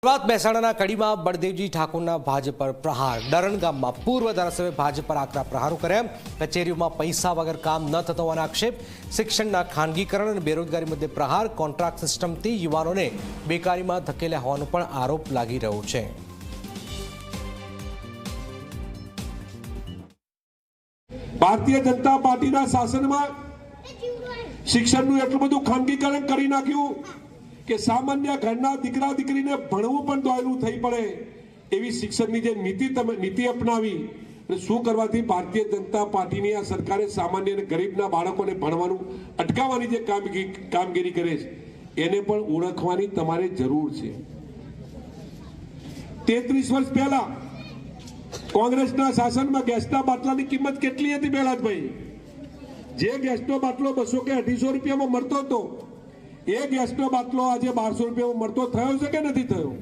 વાત મહેસાણાના કડીમાં બળદેવજી ઠાકોરના ભાજપ પર પ્રહાર। ડરણ ગામમાં પૂર્વ ધારાસભ્ય ભાજપ પર આકરા પ્રહારો કર્યા। કચેરીઓમાં પૈસા વગર કામ ન થતો હોવાના આક્ષેપ। શિક્ષણના ખાનગીકરણ અને બેરોજગારી મુદ્દે પ્રહાર। કોન્ટ્રાક્ટ સિસ્ટમથી યુવાનોને બેકારીમાં ધકેલ્યા હોવાનો પણ આરોપ લાગી રહ્યો છે। ભારતીય જનતા પાર્ટીના શાસનમાં શિક્ષણનું એટલું બધું ખાનગીકરણ કરી નાખ્યું કે સામાન્ય ઘરના દીકરા દીકરીને ભણવું પણ દોયલું થઈ પડે એવી શિક્ષણની જે નીતિ અપનાવી અને શું કરવાથી ભારતીય જનતા પાર્ટીની આ સરકારે સામાન્ય અને ગરીબના બાળકોને ભણવાનું અટકાવવાની જે કામગીરી કરે છે એને પણ ઓળખવાની તમારે જરૂર છે। 33 વર્ષ પહેલા કોંગ્રેસના શાસનમાં ગેસના બાટલાની કિંમત કેટલી હતી બેલાતભાઈ? જે ગેસનો બાટલો 200 કે 250 રૂપિયામાં મળતો હતો એ ગેસનો બાટલો આજે 1200 રૂપિયામાં મળતો થયો છે કે નથી થયો?